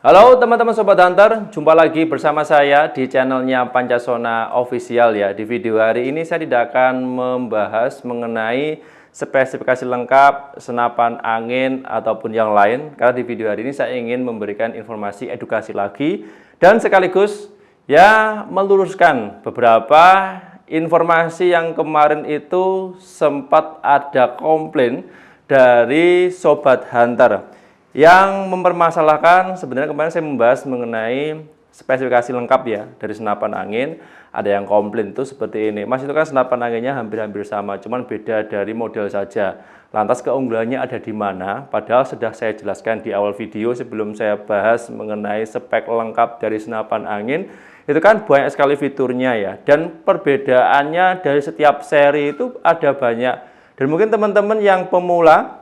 Halo teman-teman Sobat Hunter, jumpa lagi bersama saya di channelnya Pancasona Official ya. Di video hari ini saya tidak akan membahas mengenai spesifikasi lengkap, senapan angin, ataupun yang lain. Karena di video hari ini saya ingin memberikan informasi edukasi lagi dan sekaligus ya meluruskan beberapa informasi yang kemarin itu sempat ada komplain dari Sobat Hunter yang mempermasalahkan. Sebenarnya kemarin saya membahas mengenai spesifikasi lengkap ya dari senapan angin. Ada yang komplain itu seperti ini, Mas, itu kan senapan anginnya hampir-hampir sama, cuman beda dari model saja. Lantas keunggulannya ada di mana? Padahal sudah saya jelaskan di awal video sebelum saya bahas mengenai spek lengkap dari senapan angin. Itu kan banyak sekali fiturnya ya, dan perbedaannya dari setiap seri itu ada banyak. Dan mungkin teman-teman yang pemula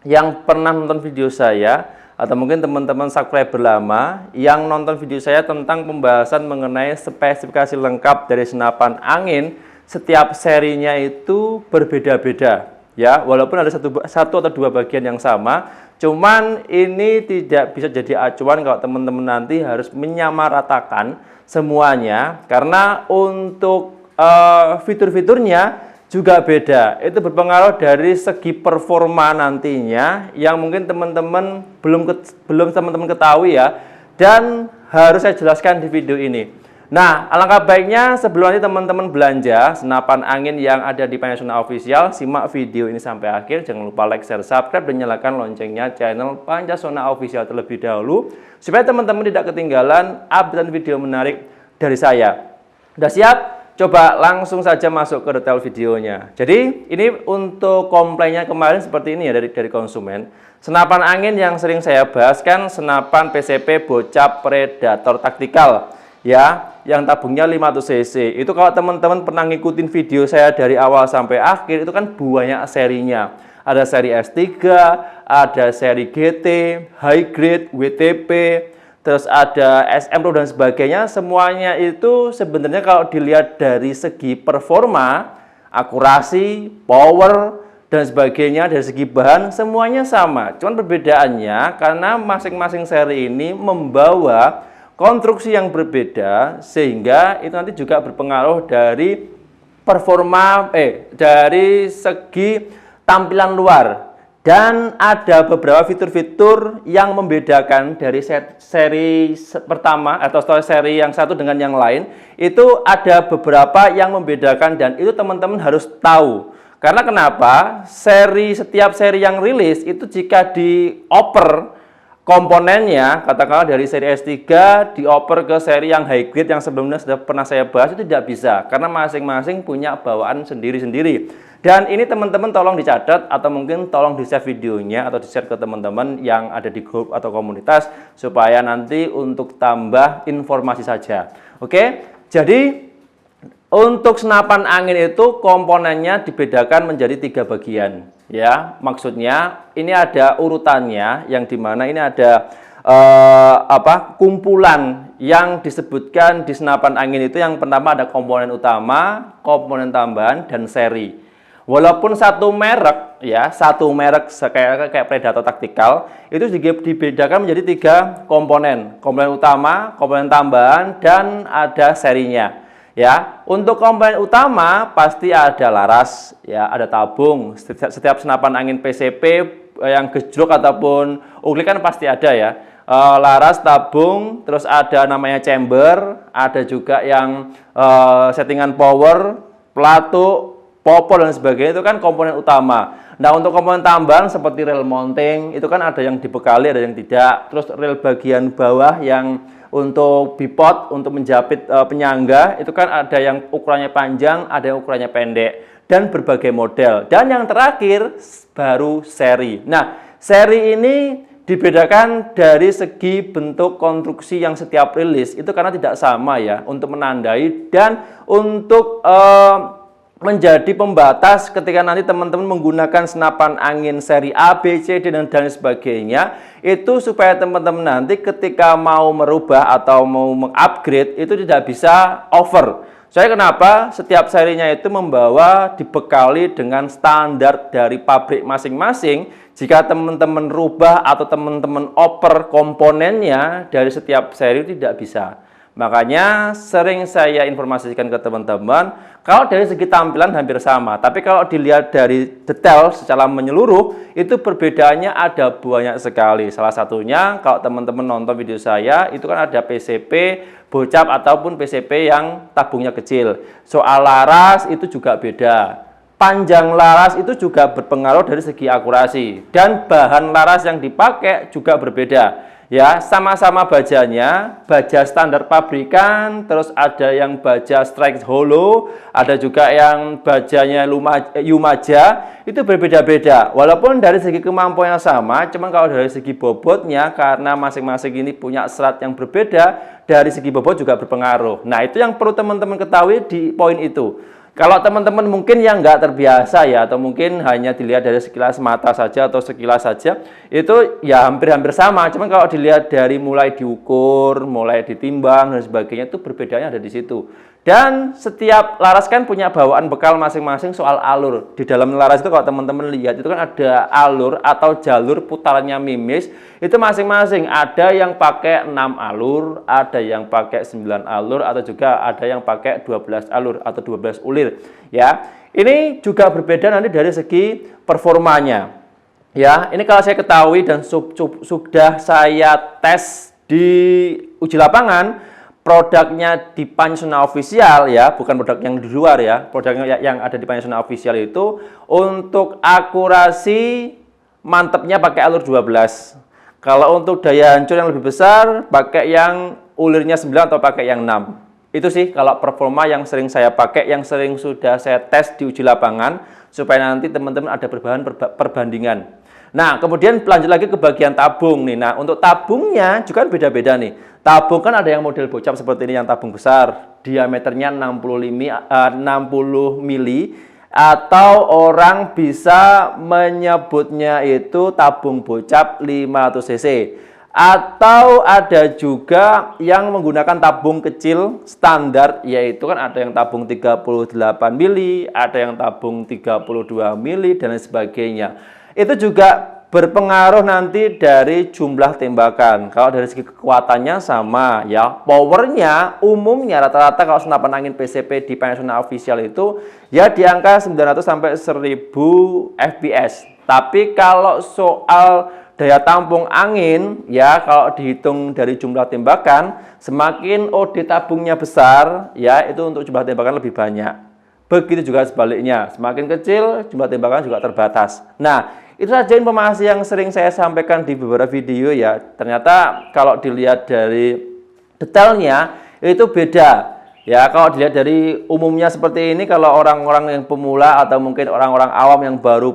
yang pernah nonton video saya, atau mungkin teman-teman subscriber lama yang nonton video saya tentang pembahasan mengenai spesifikasi lengkap dari senapan angin, setiap serinya itu berbeda-beda ya, walaupun ada satu atau dua bagian yang sama, cuman ini tidak bisa jadi acuan kalau teman-teman nanti harus menyamaratakan semuanya, karena untuk fitur-fiturnya juga beda. Itu berpengaruh dari segi performa nantinya yang mungkin teman-teman belum teman-teman ketahui ya, dan harus saya jelaskan di video ini. Nah, alangkah baiknya sebelum nanti teman-teman belanja senapan angin yang ada di Pancasona Official, simak video ini sampai akhir. Jangan lupa like, share, subscribe, dan nyalakan loncengnya channel Pancasona Official terlebih dahulu supaya teman-teman tidak ketinggalan update video menarik dari saya. Sudah siap? Coba langsung saja masuk ke detail videonya. Jadi ini untuk komplainnya kemarin seperti ini ya dari konsumen. Senapan angin yang sering saya bahas kan senapan PCP Bocap Predator Tactical ya, yang tabungnya 500 cc. Itu kalau teman-teman pernah ngikutin video saya dari awal sampai akhir, itu kan banyak serinya. Ada seri S3, ada seri GT, High Grade, WTP, terus ada SM Pro dan sebagainya. Semuanya itu sebenarnya kalau dilihat dari segi performa, akurasi, power, dan sebagainya, dari segi bahan, semuanya sama. Cuman perbedaannya karena masing-masing seri ini membawa konstruksi yang berbeda, sehingga itu nanti juga berpengaruh dari performa, dari segi tampilan luar. Dan ada beberapa fitur-fitur yang membedakan dari seri pertama atau seri yang satu dengan yang lain. Itu ada beberapa yang membedakan, dan itu teman-teman harus tahu. Karena kenapa? Setiap seri yang rilis itu jika dioper komponennya, katakanlah dari seri S3 dioper ke seri yang high grade yang sebelumnya sudah pernah saya bahas, itu tidak bisa. Karena masing-masing punya bawaan sendiri-sendiri. Dan ini teman-teman tolong dicatat, atau mungkin tolong di-save videonya atau di-share ke teman-teman yang ada di grup atau komunitas, supaya nanti untuk tambah informasi saja. Oke, jadi untuk senapan angin itu komponennya dibedakan menjadi 3 bagian ya. Maksudnya ini ada urutannya, yang dimana ini ada kumpulan yang disebutkan di senapan angin itu. Yang pertama ada komponen utama, komponen tambahan, dan seri. Walaupun satu merek ya, kayak Predator Tactical itu dibedakan menjadi 3 komponen. Komponen utama, komponen tambahan, dan ada serinya. Ya, untuk komponen utama pasti ada laras ya, ada tabung. Setiap senapan angin PCP yang gejlok ataupun uglik kan pasti ada ya. Laras, tabung, terus ada namanya chamber, ada juga yang settingan power, pelatuk, popor, dan sebagainya. Itu kan komponen utama. Nah, untuk komponen tambahan seperti rel mounting itu kan ada yang dibekali, ada yang tidak. Terus rel bagian bawah yang untuk bipod, untuk menjapit penyangga, itu kan ada yang ukurannya panjang, ada yang ukurannya pendek, dan berbagai model. Dan yang terakhir baru seri. Nah, seri ini dibedakan dari segi bentuk konstruksi yang setiap rilis itu karena tidak sama ya, untuk menandai dan untuk menjadi pembatas ketika nanti teman-teman menggunakan senapan angin seri A, B, C, D, dan sebagainya. Itu supaya teman-teman nanti ketika mau merubah atau mau mengupgrade itu tidak bisa over. Soalnya kenapa? Setiap serinya itu membawa dibekali dengan standar dari pabrik masing-masing. Jika teman-teman rubah atau teman-teman oper komponennya dari setiap seri tidak bisa. Makanya sering saya informasikan ke teman-teman, kalau dari segi tampilan hampir sama, tapi kalau dilihat dari detail secara menyeluruh, itu perbedaannya ada banyak sekali. Salah satunya, kalau teman-teman nonton video saya, itu kan ada PCP bocap ataupun PCP yang tabungnya kecil. Soal laras itu juga beda. Panjang laras itu juga berpengaruh dari segi akurasi. Dan bahan laras yang dipakai juga berbeda. Ya, sama-sama bajanya, baja standar pabrikan, terus ada yang baja strike hollow, ada juga yang bajanya Yumaja, itu berbeda-beda. Walaupun dari segi kemampuannya sama, cuman kalau dari segi bobotnya, karena masing-masing ini punya serat yang berbeda, dari segi bobot juga berpengaruh. Nah, itu yang perlu teman-teman ketahui di poin itu. Kalau teman-teman mungkin yang nggak terbiasa ya, atau mungkin hanya dilihat dari sekilas mata saja atau sekilas saja, itu ya hampir-hampir sama. Cuman kalau dilihat dari mulai diukur, mulai ditimbang dan sebagainya, itu perbedaannya ada di situ. Dan setiap laras kan punya bawaan bekal masing-masing soal alur. Di dalam laras itu kalau teman-teman lihat, itu kan ada alur atau jalur putarannya mimis. Itu masing-masing ada yang pakai 6 alur, ada yang pakai 9 alur, atau juga ada yang pakai 12 alur atau 12 ulir. Ya, ini juga berbeda nanti dari segi performanya. Ya, ini kalau saya ketahui dan sudah saya tes di uji lapangan, produknya di Panjasona Official ya, bukan produk yang di luar ya, produknya yang ada di Panjasona Official itu untuk akurasi mantepnya pakai alur 12. Kalau untuk daya hancur yang lebih besar pakai yang ulirnya 9 atau pakai yang 6. Itu sih kalau performa yang sering saya pakai, yang sering sudah saya tes di uji lapangan supaya nanti teman-teman ada bahan perbandingan. Nah, kemudian lanjut lagi ke bagian tabung nih. Nah, untuk tabungnya juga beda-beda nih. Tabung kan ada yang model bocap seperti ini, yang tabung besar, diameternya 60 mili, atau orang bisa menyebutnya itu tabung bocap 500 cc. Atau ada juga yang menggunakan tabung kecil standar, yaitu kan ada yang tabung 38 mili, ada yang tabung 32 mili, dan lain sebagainya. Itu juga berpengaruh nanti dari jumlah tembakan. Kalau dari segi kekuatannya sama ya, powernya umumnya rata-rata kalau senapan angin PCP di Panjasona Official itu ya di angka 900 sampai 1000 fps. Tapi kalau soal daya tampung angin ya, kalau dihitung dari jumlah tembakan, semakin OD tabungnya besar ya, itu untuk jumlah tembakan lebih banyak. Begitu juga sebaliknya, semakin kecil jumlah tembakan juga terbatas. Nah, itu saja informasi yang sering saya sampaikan di beberapa video ya. Ternyata kalau dilihat dari detailnya itu beda. Ya, kalau dilihat dari umumnya seperti ini, kalau orang-orang yang pemula atau mungkin orang-orang awam yang baru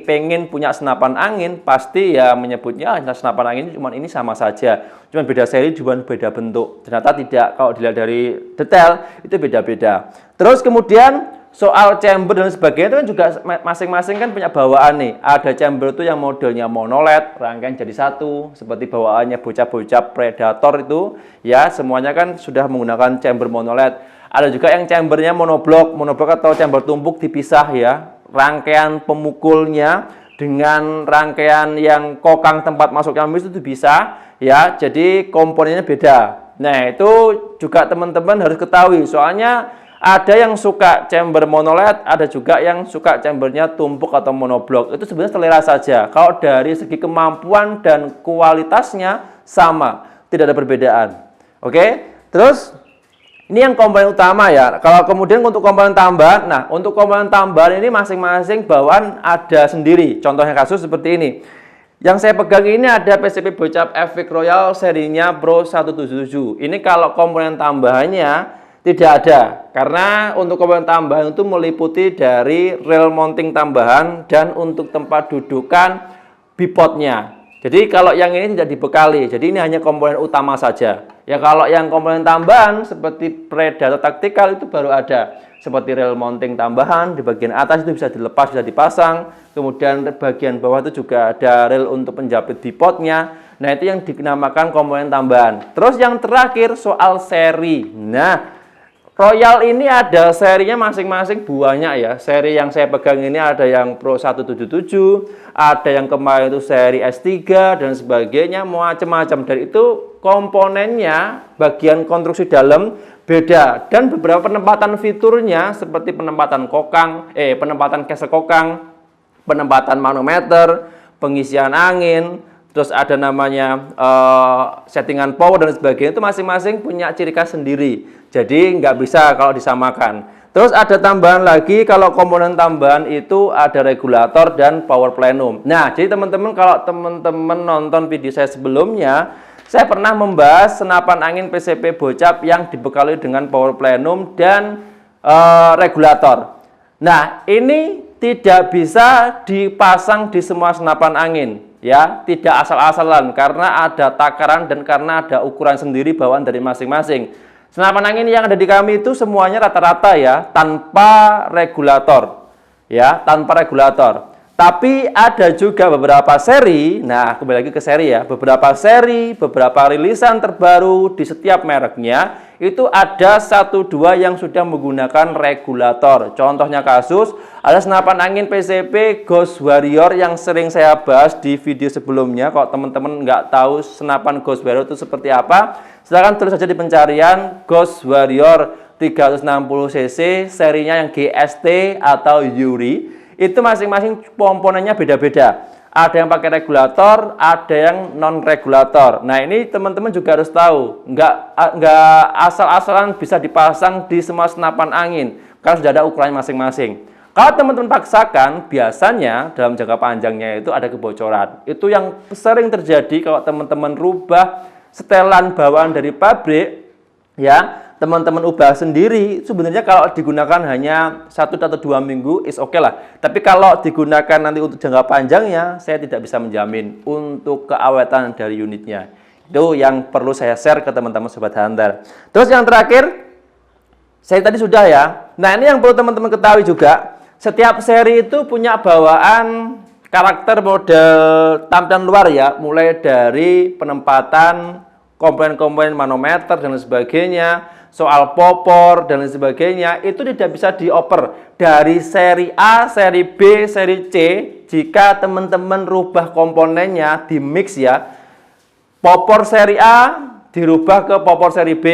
pengen punya senapan angin, pasti ya menyebutnya senapan angin cuma ini sama saja. Cuma beda seri, cuma beda bentuk. Ternyata tidak, kalau dilihat dari detail itu beda-beda. Terus kemudian soal chamber dan sebagainya itu kan juga masing-masing kan punya bawaan nih. Ada chamber itu yang modelnya monoled, rangkaian jadi satu, seperti bawaannya bocah-bocah predator itu, ya semuanya kan sudah menggunakan chamber monoled. Ada juga yang chambernya monoblok atau chamber tumpuk dipisah ya. Rangkaian pemukulnya dengan rangkaian yang kokang tempat masuknya mimis itu bisa ya. Jadi komponennya beda. Nah, itu juga teman-teman harus ketahui. Soalnya ada yang suka chamber monoled, ada juga yang suka chambernya tumpuk atau monoblok. Itu sebenarnya selera saja. Kalau dari segi kemampuan dan kualitasnya sama, tidak ada perbedaan. Oke, terus ini yang komponen utama ya. Kalau kemudian untuk komponen tambahan, nah untuk komponen tambahan ini masing-masing bawaan ada sendiri. Contohnya kasus seperti ini. Yang saya pegang ini ada PCP bocap Epic Royal serinya Pro 177. Ini kalau komponen tambahannya tidak ada, karena untuk komponen tambahan itu meliputi dari rail mounting tambahan dan untuk tempat dudukan bipodnya. Jadi kalau yang ini tidak dibekali, jadi ini hanya komponen utama saja. Ya kalau yang komponen tambahan seperti Predator Tactical itu baru ada, seperti rail mounting tambahan, di bagian atas itu bisa dilepas, bisa dipasang, kemudian bagian bawah itu juga ada rail untuk penjepit bipodnya. Nah itu yang dinamakan komponen tambahan. Terus yang terakhir soal seri. Nah, Royal ini ada serinya masing-masing banyak ya. Seri yang saya pegang ini ada yang Pro 177, ada yang kemarin itu seri S3 dan sebagainya, macam-macam. Dan itu komponennya, bagian konstruksi dalam beda, dan beberapa penempatan fiturnya seperti penempatan penempatan caster kokang, penempatan manometer, pengisian angin, terus ada namanya settingan power dan sebagainya, itu masing-masing punya ciri khas sendiri. Jadi nggak bisa kalau disamakan. Terus ada tambahan lagi, kalau komponen tambahan itu ada regulator dan power plenum. Nah, jadi teman-teman kalau teman-teman nonton video saya sebelumnya, saya pernah membahas senapan angin PCP Bocap yang dibekali dengan power plenum dan regulator. Nah, ini tidak bisa dipasang di semua senapan angin, ya, tidak asal-asalan karena ada takaran dan karena ada ukuran sendiri bawaan dari masing-masing. Senapan angin yang ada di kami itu semuanya rata-rata ya, tanpa regulator. Ya, tanpa regulator. Tapi ada juga beberapa seri, nah kembali lagi ke seri ya, beberapa seri, beberapa rilisan terbaru di setiap mereknya, itu ada 1-2 yang sudah menggunakan regulator. Contohnya kasus, ada senapan angin PCP Ghost Warrior yang sering saya bahas di video sebelumnya. Kalau teman-teman nggak tahu senapan Ghost Warrior itu seperti apa, silahkan tulis saja di pencarian Ghost Warrior 360cc, serinya yang GST atau Yuri. Itu masing-masing komponennya beda-beda. Ada yang pakai regulator, ada yang non regulator. Nah, ini teman-teman juga harus tahu, nggak asal-asalan bisa dipasang di semua senapan angin karena sudah ada ukurannya masing-masing. Kalau teman-teman paksakan, biasanya dalam jangka panjangnya itu ada kebocoran. Itu yang sering terjadi kalau teman-teman rubah setelan bawaan dari pabrik, ya. Teman-teman ubah sendiri, sebenarnya kalau digunakan hanya 1 atau 2 minggu is oke lah. Tapi kalau digunakan nanti untuk jangka panjangnya, saya tidak bisa menjamin untuk keawetan dari unitnya. Itu yang perlu saya share ke teman-teman Sobat Hunter. Terus yang terakhir, saya tadi sudah ya. Nah, ini yang perlu teman-teman ketahui juga, setiap seri itu punya bawaan karakter model tampilan luar ya, mulai dari penempatan komponen-komponen manometer dan sebagainya, soal popor dan sebagainya, itu tidak bisa dioper dari seri A, seri B, seri C. Jika teman-teman rubah komponennya di mix ya, popor seri A dirubah ke popor seri B,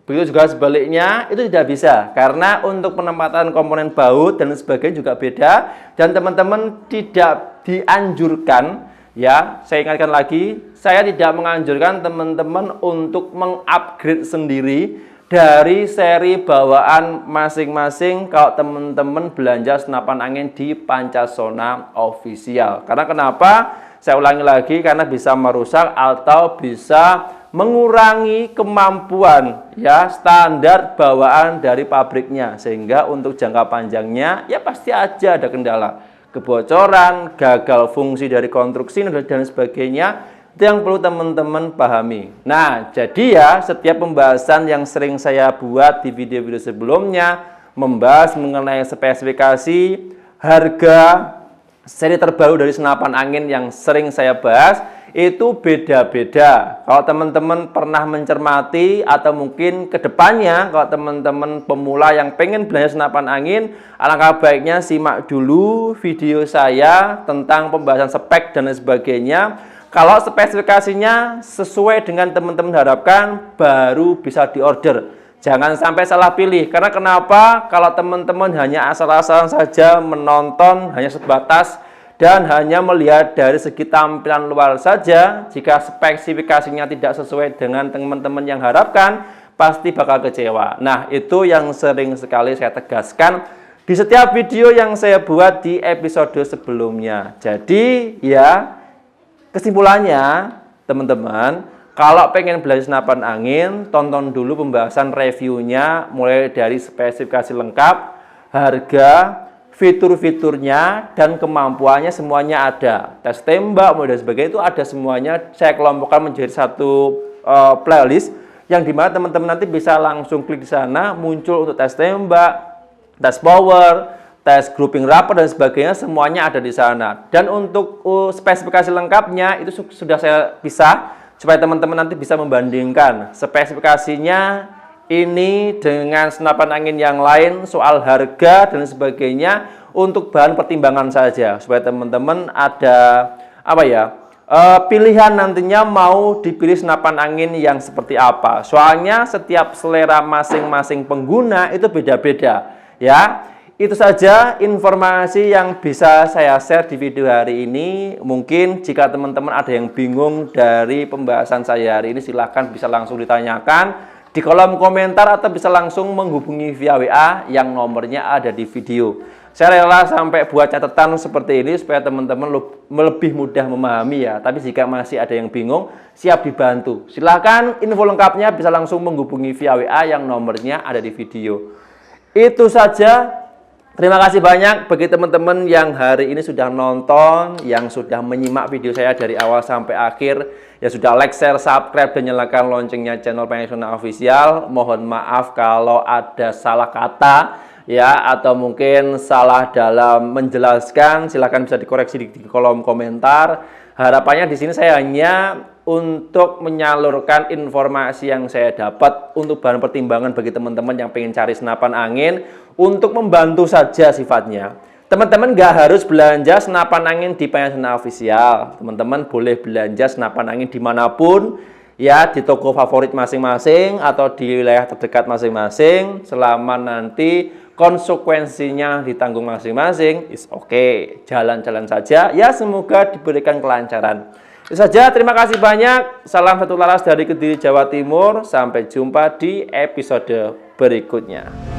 begitu juga sebaliknya, itu tidak bisa karena untuk penempatan komponen baut dan sebagainya juga beda, dan teman-teman tidak dianjurkan. Ya, saya ingatkan lagi, saya tidak menganjurkan teman-teman untuk mengupgrade sendiri dari seri bawaan masing-masing kalau teman-teman belanja senapan angin di Pancasona Official. Karena kenapa? Saya ulangi lagi, karena bisa merusak atau bisa mengurangi kemampuan ya standar bawaan dari pabriknya, sehingga untuk jangka panjangnya ya pasti aja ada kendala. Kebocoran, gagal fungsi dari konstruksi dan sebagainya, itu yang perlu teman-teman pahami. Nah, jadi ya setiap pembahasan yang sering saya buat di video-video sebelumnya, membahas mengenai spesifikasi, harga, seri terbaru dari senapan angin yang sering saya bahas, itu beda-beda. Kalau teman-teman pernah mencermati atau mungkin kedepannya kalau teman-teman pemula yang pengen belanja senapan angin, alangkah baiknya simak dulu video saya tentang pembahasan spek dan sebagainya. Kalau spesifikasinya sesuai dengan teman-teman harapkan, baru bisa diorder. Jangan sampai salah pilih. Karena kenapa? Kalau teman-teman hanya asal-asalan saja menonton, hanya sebatas dan hanya melihat dari segi tampilan luar saja, jika spesifikasinya tidak sesuai dengan teman-teman yang harapkan, pasti bakal kecewa. Nah, itu yang sering sekali saya tegaskan di setiap video yang saya buat di episode sebelumnya. Jadi, ya, kesimpulannya, teman-teman, kalau pengen belajar senapan angin, tonton dulu pembahasan reviewnya, mulai dari spesifikasi lengkap, harga, fitur-fiturnya, dan kemampuannya semuanya ada. Tes tembak, model sebagainya itu ada semuanya. Saya kelompokkan menjadi satu playlist yang dimana teman-teman nanti bisa langsung klik di sana, muncul untuk tes tembak, tes power, tes grouping rapat dan sebagainya, semuanya ada di sana. Dan untuk spesifikasi lengkapnya itu sudah saya pisah supaya teman-teman nanti bisa membandingkan spesifikasinya ini dengan senapan angin yang lain, soal harga dan sebagainya, untuk bahan pertimbangan saja supaya teman-teman ada pilihan nantinya mau dipilih senapan angin yang seperti apa. Soalnya setiap selera masing-masing pengguna itu beda-beda ya. Itu saja informasi yang bisa saya share di video hari ini. Mungkin jika teman-teman ada yang bingung dari pembahasan saya hari ini, silahkan bisa langsung ditanyakan di kolom komentar atau bisa langsung menghubungi via WA yang nomornya ada di video. Saya rela sampai buat catatan seperti ini supaya teman-teman lebih mudah memahami ya. Tapi jika masih ada yang bingung, siap dibantu. Silahkan info lengkapnya bisa langsung menghubungi via WA yang nomornya ada di video. Itu saja. Terima kasih banyak bagi teman-teman yang hari ini sudah nonton, yang sudah menyimak video saya dari awal sampai akhir, yang sudah like, share, subscribe, dan nyalakan loncengnya channel Panjasona Official. Mohon maaf kalau ada salah kata ya, atau mungkin salah dalam menjelaskan, silahkan bisa dikoreksi di kolom komentar. Harapannya di sini saya hanya untuk menyalurkan informasi yang saya dapat untuk bahan pertimbangan bagi teman-teman yang pengen cari senapan angin, untuk membantu saja sifatnya. Teman-teman nggak harus belanja senapan angin di Panjasona Official. Teman-teman boleh belanja senapan angin dimanapun ya, di toko favorit masing-masing atau di wilayah terdekat masing-masing, selama nanti konsekuensinya ditanggung masing-masing. Is oke, jalan-jalan saja ya, semoga diberikan kelancaran. Itu saja, terima kasih banyak. Salam satu laras dari Kediri, Jawa Timur. Sampai jumpa di episode berikutnya.